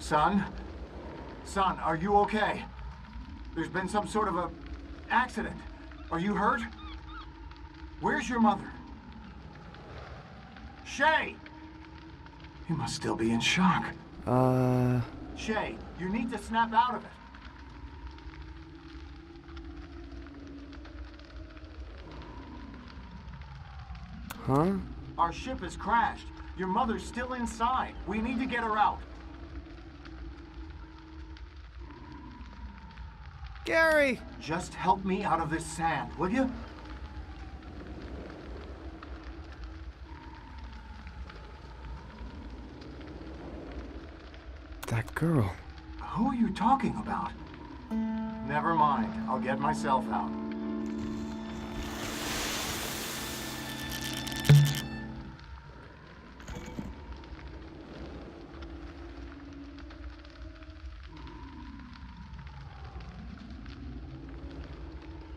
Son? Son, are you okay? There's been some sort of a accident. Are you hurt? Where's your mother? Shay! You must still be in shock. Shay, you need to snap out of it. Huh? Our ship has crashed. Your mother's still inside. We need to get her out. Gary! Just help me out of this sand, will you? That girl. Who are you talking about? Never mind. I'll get myself out.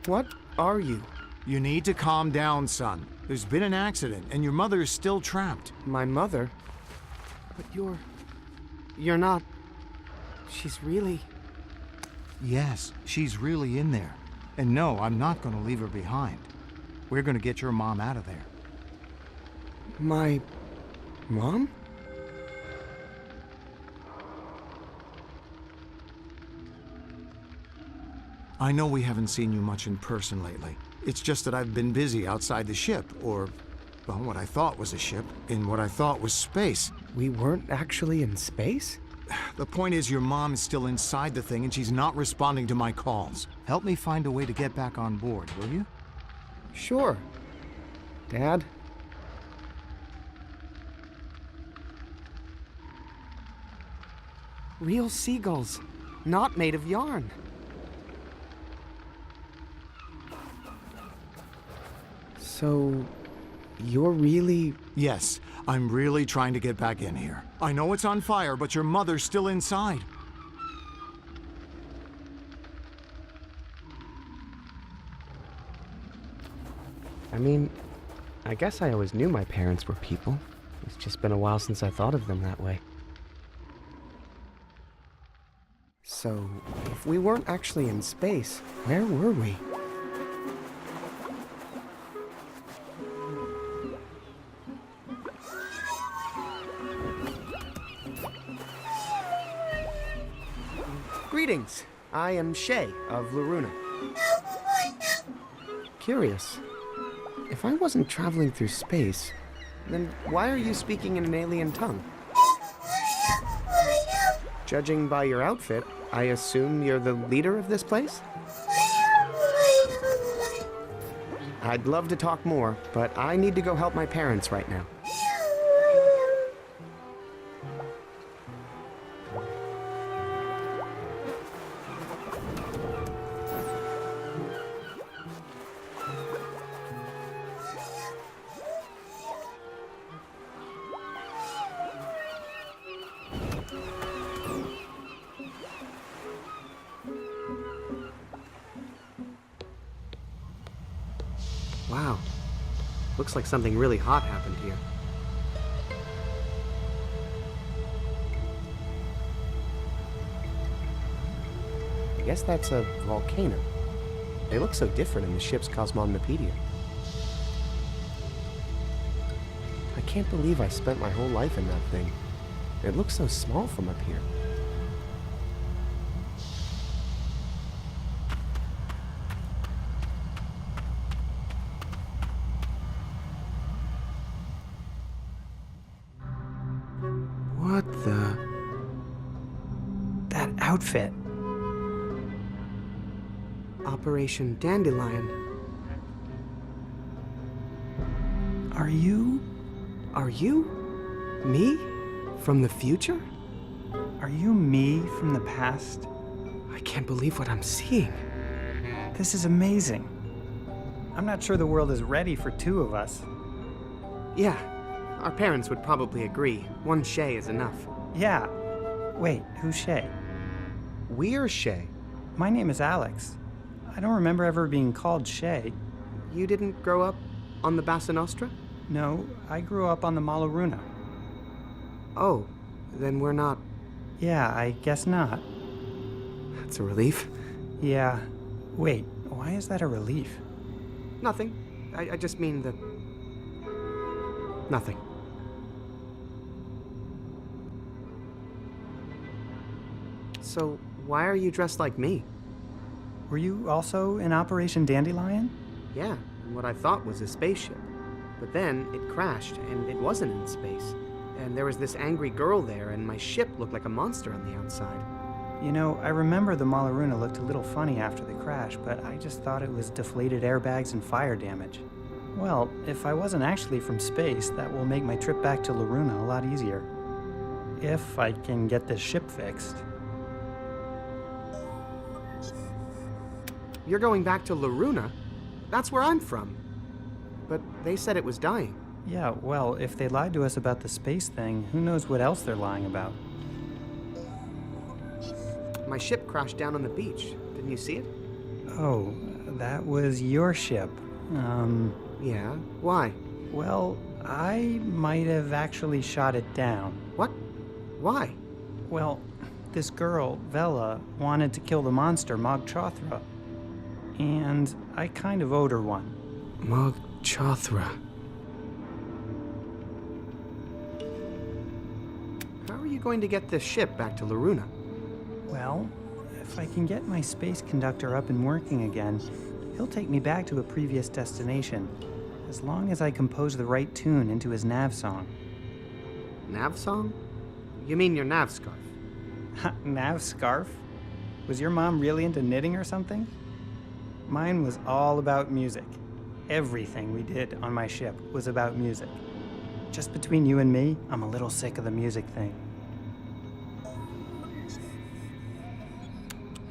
What are you? You need to calm down, son. There's been an accident, and your mother is still trapped. My mother? But you're not... She's really... Yes, she's really in there. And no, I'm not going to leave her behind. We're going to get your mom out of there. My... mom? I know we haven't seen you much in person lately. It's just that I've been busy outside the ship, or, well, what I thought was a ship, in what I thought was space. We weren't actually in space? The point is, your mom is still inside the thing, and she's not responding to my calls. Help me find a way to get back on board, will you? Sure. Dad? Real seagulls, not made of yarn. So, you're really... Yes, I'm really trying to get back in here. I know it's on fire, but your mother's still inside. I mean, I guess I always knew my parents were people. It's just been a while since I thought of them that way. So, if we weren't actually in space, where were we? Greetings. I am Shay of Loruna. Curious. If I wasn't traveling through space, then why are you speaking in an alien tongue? Judging by your outfit, I assume you're the leader of this place? I'd love to talk more, but I need to go help my parents right now. Wow. Looks like something really hot happened here. I guess that's a volcano. They look so different in the ship's Cosmonopedia. I can't believe I spent my whole life in that thing. It looks so small from up here. What the... That outfit. Operation Dandelion. Are you... Me? From the future? Are you me from the past? I can't believe what I'm seeing. This is amazing. I'm not sure the world is ready for two of us. Yeah, our parents would probably agree. One Shay is enough. Yeah. Wait, who's Shay? We're Shay. My name is Alex. I don't remember ever being called Shay. You didn't grow up on the Bassa Nostra? No, I grew up on the Maloruna. Oh, then we're not... Yeah, I guess not. That's a relief. Yeah. Wait, why is that a relief? Nothing. I just mean that... Nothing. So, why are you dressed like me? Were you also in Operation Dandelion? Yeah, in what I thought was a spaceship. But then it crashed, and it wasn't in space. And there was this angry girl there, and my ship looked like a monster on the outside. You know, I remember the Malaruna looked a little funny after the crash, but I just thought it was deflated airbags and fire damage. Well, if I wasn't actually from space, that will make my trip back to Laruna a lot easier. If I can get this ship fixed. You're going back to Laruna? That's where I'm from. But they said it was dying. Yeah, well, if they lied to us about the space thing, who knows what else they're lying about? My ship crashed down on the beach. Didn't you see it? Oh, that was your ship. Yeah, why? Well, I might have actually shot it down. What? Why? Well, this girl, Vela, wanted to kill the monster, Mog Chothra. And I kind of owed her one. Mog Chothra. How are you going to get this ship back to Laruna? Well, if I can get my space conductor up and working again, he'll take me back to a previous destination, as long as I compose the right tune into his nav song. Nav song? You mean your nav scarf? Nav scarf? Was your mom really into knitting or something? Mine was all about music. Everything we did on my ship was about music. Just between you and me, I'm a little sick of the music thing.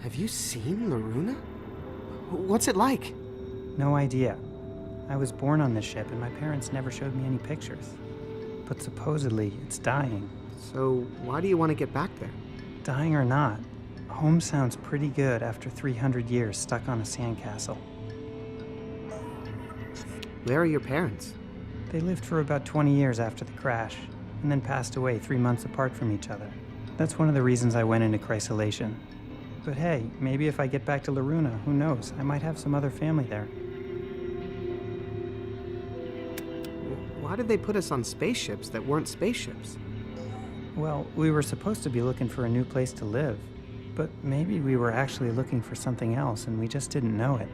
Have you seen Laruna? What's it like? No idea. I was born on this ship and my parents never showed me any pictures. But supposedly it's dying. So why do you want to get back there? Dying or not, home sounds pretty good after 300 years stuck on a sandcastle. Where are your parents? They lived for about 20 years after the crash, and then passed away 3 months apart from each other. That's one of the reasons I went into chrysolation. But hey, maybe if I get back to Laruna, who knows, I might have some other family there. Why did they put us on spaceships that weren't spaceships? Well, we were supposed to be looking for a new place to live, but maybe we were actually looking for something else and we just didn't know it.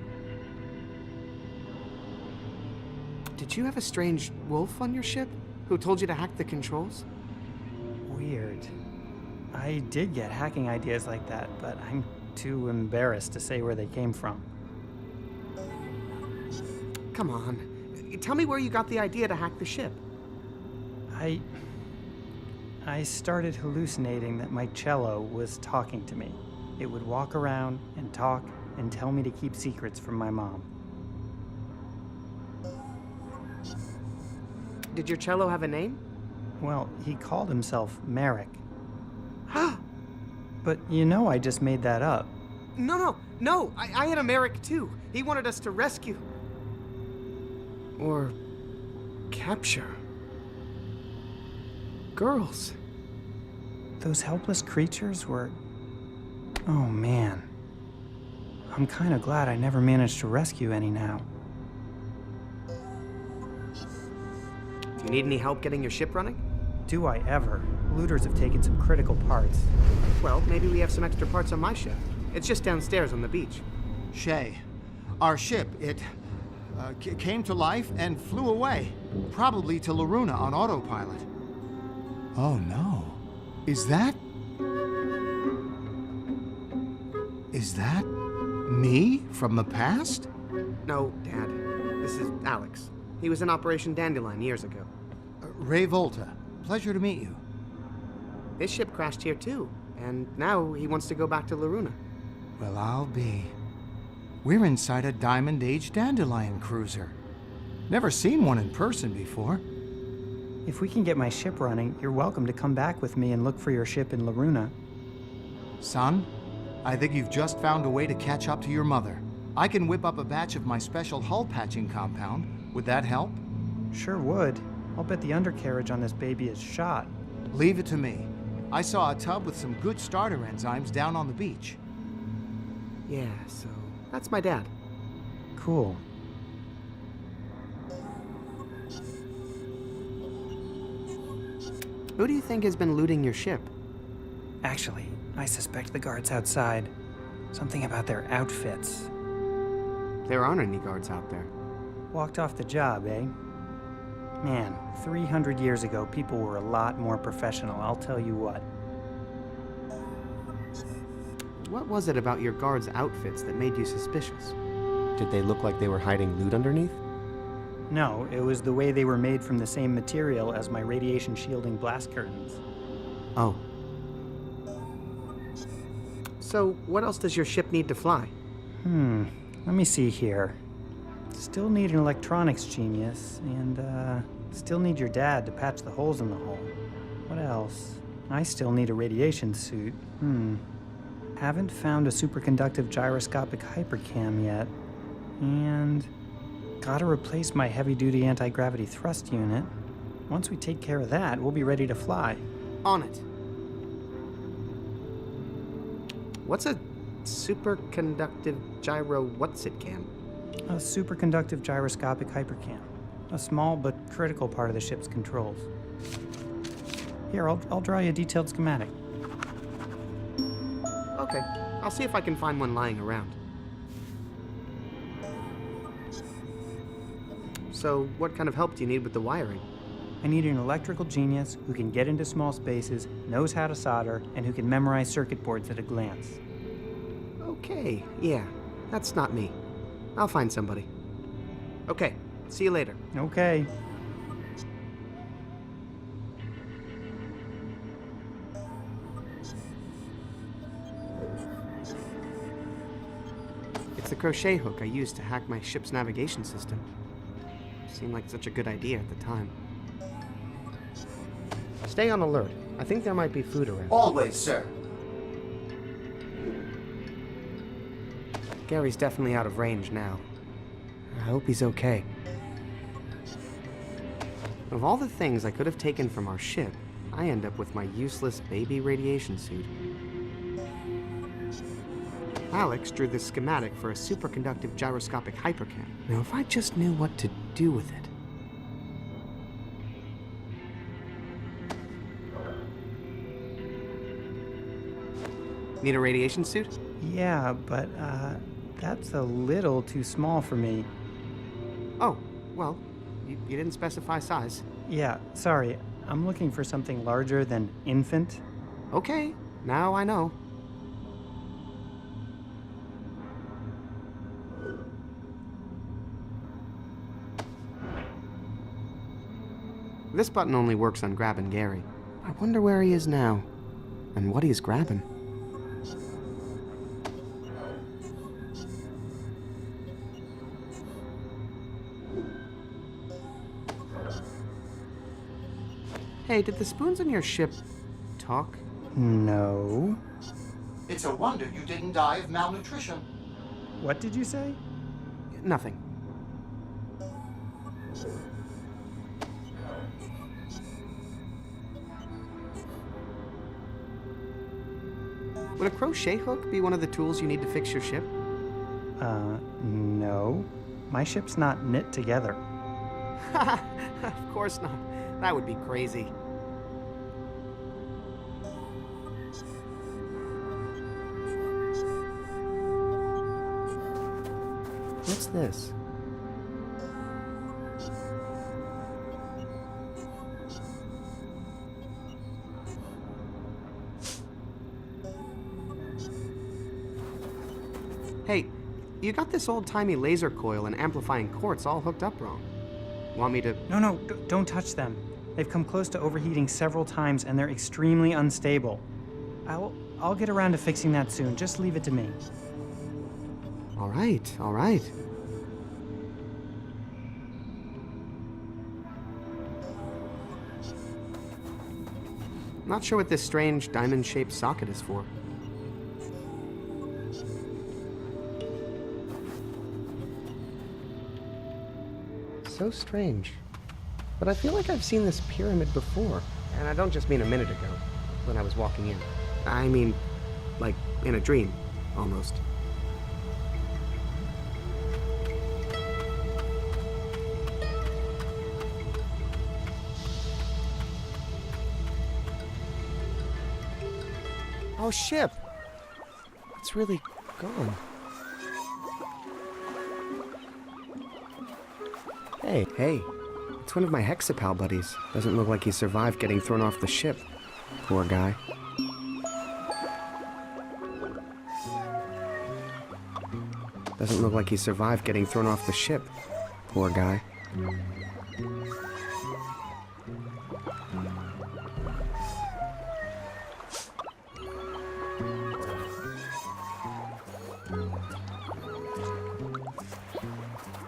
Did you have a strange wolf on your ship who told you to hack the controls? Weird. I did get hacking ideas like that, but I'm too embarrassed to say where they came from. Come on. Tell me where you got the idea to hack the ship. I started hallucinating that my cello was talking to me. It would walk around and talk and tell me to keep secrets from my mom. Did your cello have a name? Well, he called himself Merrick. But you know I just made that up. No, I had a Merrick too. He wanted us to rescue. Or capture. Girls. Those helpless creatures were... Oh man. I'm kind of glad I never managed to rescue any now. Do you need any help getting your ship running? Do I ever? Looters have taken some critical parts. Well, maybe we have some extra parts on my ship. It's just downstairs on the beach. Shay, our ship, it came to life and flew away, probably to Laruna on autopilot. Oh no. Is that me from the past? No, Dad. This is Alex. He was in Operation Dandelion years ago. Ray Volta. Pleasure to meet you. His ship crashed here too, and now he wants to go back to Laruna. Well, I'll be. We're inside a Diamond Age Dandelion cruiser. Never seen one in person before. If we can get my ship running, you're welcome to come back with me and look for your ship in Laruna. Son, I think you've just found a way to catch up to your mother. I can whip up a batch of my special hull patching compound. Would that help? Sure would. I'll bet the undercarriage on this baby is shot. Leave it to me. I saw a tub with some good starter enzymes down on the beach. Yeah, so that's my dad. Cool. Who do you think has been looting your ship? Actually, I suspect the guards outside. Something about their outfits. There aren't any guards out there. Walked off the job, eh? Man, 300 years ago, people were a lot more professional, I'll tell you what. What was it about your guards' outfits that made you suspicious? Did they look like they were hiding loot underneath? No, it was the way they were made from the same material as my radiation shielding blast curtains. Oh. So, what else does your ship need to fly? Let me see here. Still need an electronics genius, and, still need your dad to patch the holes in the hull. What else? I still need a radiation suit. Haven't found a superconductive gyroscopic hypercam yet. And gotta replace my heavy-duty anti-gravity thrust unit. Once we take care of that, we'll be ready to fly. On it. What's a superconductive gyro what's-it-cam? A superconductive gyroscopic hypercam. A small but critical part of the ship's controls. Here, I'll draw you a detailed schematic. Okay, I'll see if I can find one lying around. So, what kind of help do you need with the wiring? I need an electrical genius who can get into small spaces, knows how to solder, and who can memorize circuit boards at a glance. Okay, yeah, that's not me. I'll find somebody. Okay, see you later. Okay. It's the crochet hook I used to hack my ship's navigation system. Seemed like such a good idea at the time. Stay on alert. I think there might be food around. Always, sir. Gary's definitely out of range now. I hope he's okay. Of all the things I could have taken from our ship, I end up with my useless baby radiation suit. Alex drew this schematic for a superconductive gyroscopic hypercam. Now, if I just knew what to do with it. Need a radiation suit? Yeah, but, that's a little too small for me. Oh, well, you didn't specify size. Yeah, sorry. I'm looking for something larger than infant. Okay, now I know. This button only works on grabbing Gary. I wonder where he is now, and what he's grabbing. Hey, did the spoons on your ship talk? No. It's a wonder you didn't die of malnutrition. What did you say? Nothing. Would a crochet hook be one of the tools you need to fix your ship? No. My ship's not knit together. Of course not. That would be crazy. What's this? Hey, you got this old-timey laser coil and amplifying quartz all hooked up wrong. Want me to... No, don't touch them. They've come close to overheating several times and they're extremely unstable. I'll get around to fixing that soon. Just leave it to me. All right, all right. Not sure what this strange diamond-shaped socket is for. So strange. But I feel like I've seen this pyramid before. And I don't just mean a minute ago. when I was walking in. I mean, like in a dream, almost. Oh, ship! It's really gone. Hey, it's one of my Hexapal buddies. Doesn't look like he survived getting thrown off the ship. Poor guy. Doesn't look like he survived getting thrown off the ship. Poor guy.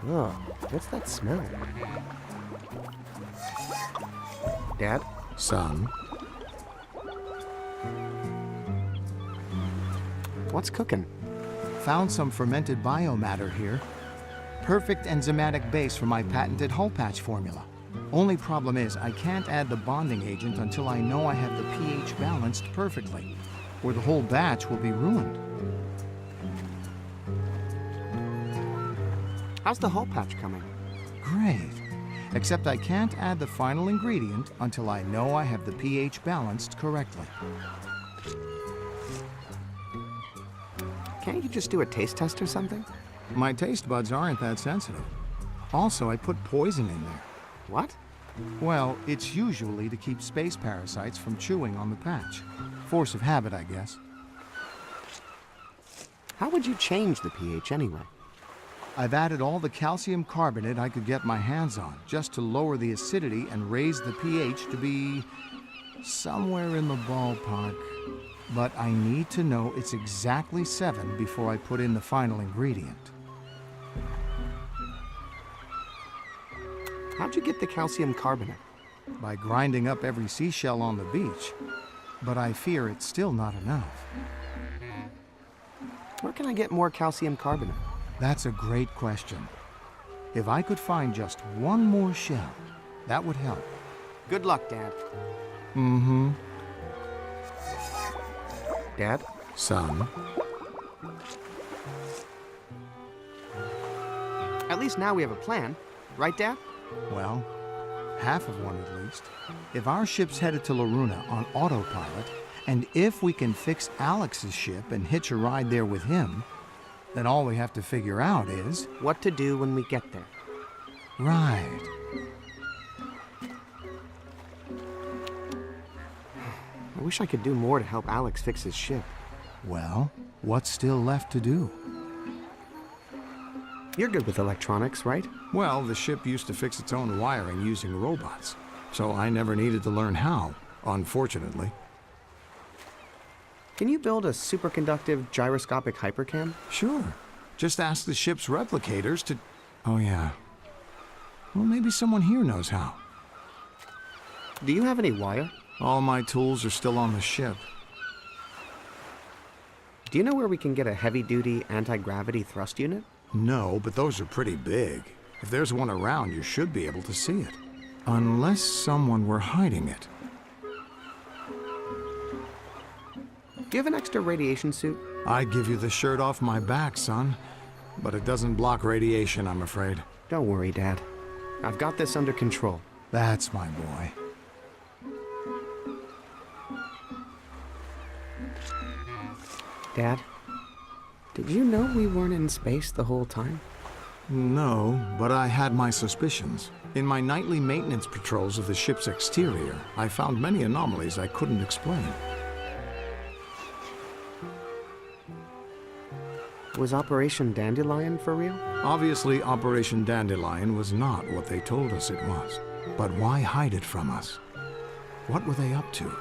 Oh, what's that smell? Dad? Son, What's cooking? found some fermented biomatter here. Perfect enzymatic base for my patented hull patch formula. Only problem is I can't add the bonding agent until I know I have the pH balanced perfectly, or the whole batch will be ruined. How's the hull patch coming? Great. Except I can't add the final ingredient until I know I have the pH balanced correctly. Can't you just do a taste test or something? My taste buds aren't that sensitive. Also, I put poison in there. What? Well, it's usually to keep space parasites from chewing on the patch. Force of habit, I guess. How would you change the pH anyway? I've added all the calcium carbonate I could get my hands on, just to lower the acidity and raise the pH to be somewhere in the ballpark. But I need to know it's exactly 7 before I put in the final ingredient. How'd you get the calcium carbonate? By grinding up every seashell on the beach. But I fear it's still not enough. Where can I get more calcium carbonate? That's a great question. If I could find just one more shell, that would help. Good luck, Dad. Mm-hmm. Dad? Son, At least now we have a plan. Right, Dad? well, half of one at least. If our ship's headed to Loruna on autopilot, and if we can fix Alex's ship and hitch a ride there with him, then all we have to figure out is... What to do when we get there. Right. I wish I could do more to help Alex fix his ship. Well, what's still left to do? You're good with electronics, right? Well, the ship used to fix its own wiring using robots, so I never needed to learn how, unfortunately. Can you build a superconductive gyroscopic hypercam? Sure. Just ask the ship's replicators to... Oh, yeah. Well, maybe someone here knows how. Do you have any wire? All my tools are still on the ship. Do you know where we can get a heavy-duty anti-gravity thrust unit? No, but those are pretty big. If there's one around, you should be able to see it. Unless someone were hiding it. Do you have an extra radiation suit? I'd give you the shirt off my back, son. But it doesn't block radiation, I'm afraid. Don't worry, Dad. I've got this under control. That's my boy. Dad, did you know we weren't in space the whole time? No, but I had my suspicions. In my nightly maintenance patrols of the ship's exterior, I found many anomalies I couldn't explain. Was Operation Dandelion for real? Obviously, Operation Dandelion was not what they told us it was. But why hide it from us? What were they up to?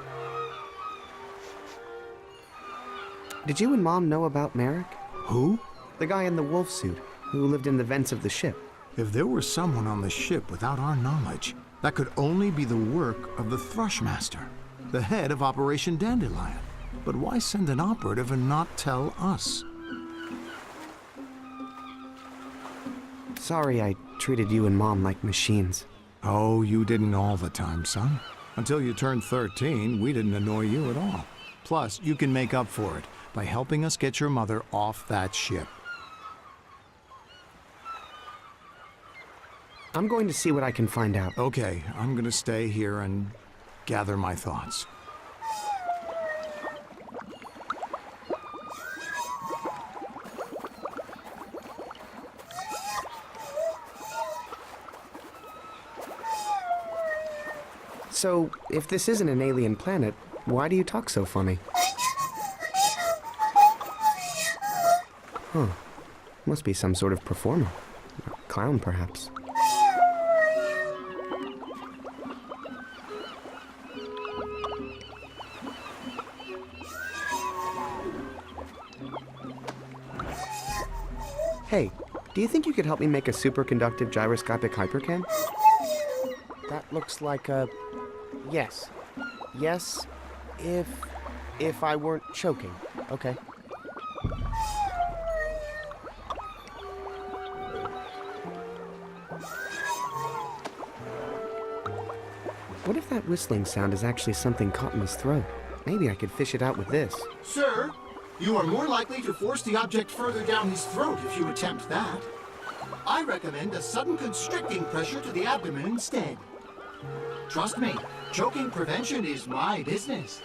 Did you and Mom know about Merrick? Who? The guy in the wolf suit, who lived in the vents of the ship. If there were someone on the ship without our knowledge, that could only be the work of the Thrushmaster, the head of Operation Dandelion. But why send an operative and not tell us? Sorry I treated you and Mom like machines. Oh, you didn't all the time, son. Until you turned 13, we didn't annoy you at all. Plus, you can make up for it by helping us get your mother off that ship. I'm going to see what I can find out. Okay, I'm gonna stay here and gather my thoughts. So, if this isn't an alien planet, why do you talk so funny? Huh. Must be some sort of performer. A clown, perhaps. Hey, do you think you could help me make a superconductive gyroscopic hypercam? That looks like a... Yes. Yes, if I weren't choking. Okay. What if that whistling sound is actually something caught in his throat? Maybe I could fish it out with this. Sir, you are more likely to force the object further down his throat if you attempt that. I recommend a sudden constricting pressure to the abdomen instead. Trust me, choking prevention is my business.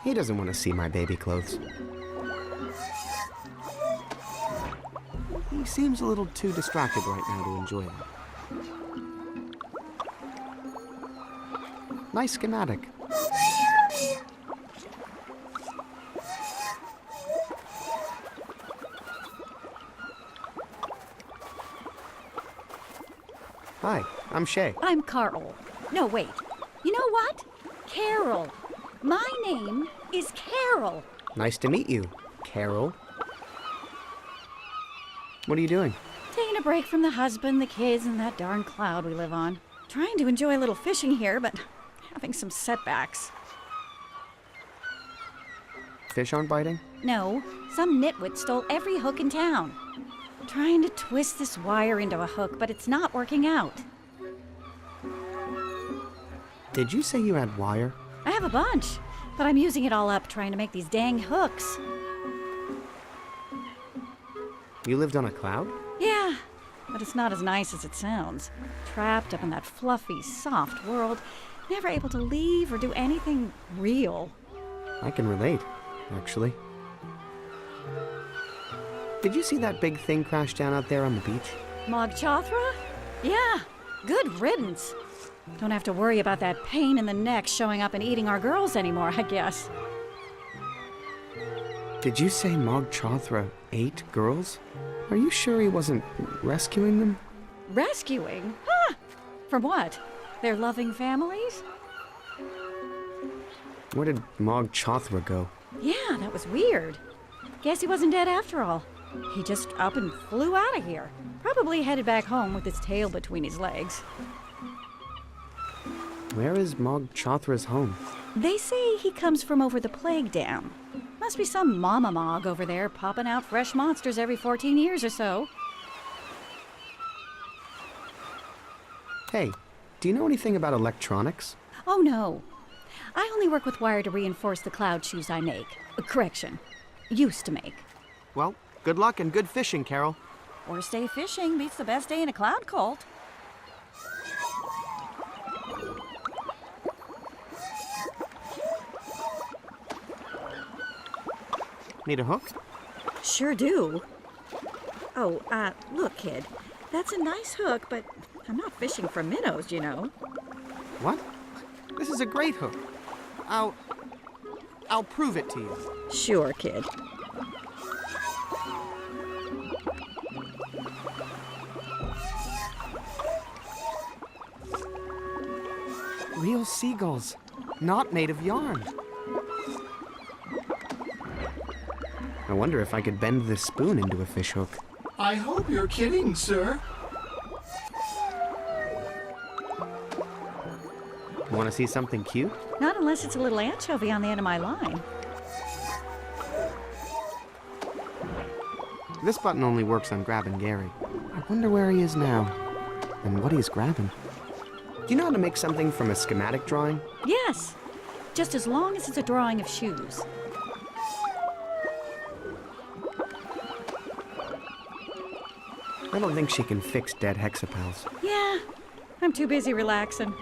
He doesn't want to see my baby clothes. He seems a little too distracted right now to enjoy that. Nice schematic. Hi, I'm Shay. I'm Carl. No, wait. You know what? Carol. My name is Carol. Nice to meet you, Carol. What are you doing? Taking a break from the husband, the kids, and that darn cloud we live on. Trying to enjoy a little fishing here, but having some setbacks. Fish aren't biting? No, some nitwit stole every hook in town. Trying to twist this wire into a hook, but it's not working out. Did you say you had wire? I have a bunch, but I'm using it all up trying to make these dang hooks. You lived on a cloud? Yeah, but it's not as nice as it sounds. Trapped up in that fluffy, soft world, never able to leave or do anything real. I can relate, actually. Did you see that big thing crash down out there on the beach? Mog Chothra? Yeah, good riddance. Don't have to worry about that pain in the neck showing up and eating our girls anymore, I guess. Did you say Mog Chothra ate girls? Are you sure he wasn't rescuing them? Rescuing? Huh! From what? Their loving families? Where did Mog Chothra go? Yeah, that was weird. Guess he wasn't dead after all. He just up and flew out of here. Probably headed back home with his tail between his legs. Where is Mog Chothra's home? They say he comes from over the Plague Dam. Must be some mama Mog over there popping out fresh monsters every 14 years or so. Hey, do you know anything about electronics? Oh no. I only work with wire to reinforce the cloud shoes I make. Correction. Used to make. Well, good luck and good fishing, Carol. Worst day fishing beats the best day in a cloud cult. Need a hook? Sure do. Oh, look, kid. That's a nice hook, but I'm not fishing for minnows, you know. What? This is a great hook. I'll prove it to you. Sure, kid. Real seagulls, not made of yarn. I wonder if I could bend this spoon into a fish hook. I hope you're kidding, sir. Want to see something cute? Not unless it's a little anchovy on the end of my line. This button only works on grabbing Gary. I wonder where he is now, and what he's grabbing. Do you know how to make something from a schematic drawing? Yes, just as long as it's a drawing of shoes. I don't think she can fix dead hexapals. Yeah, I'm too busy relaxing.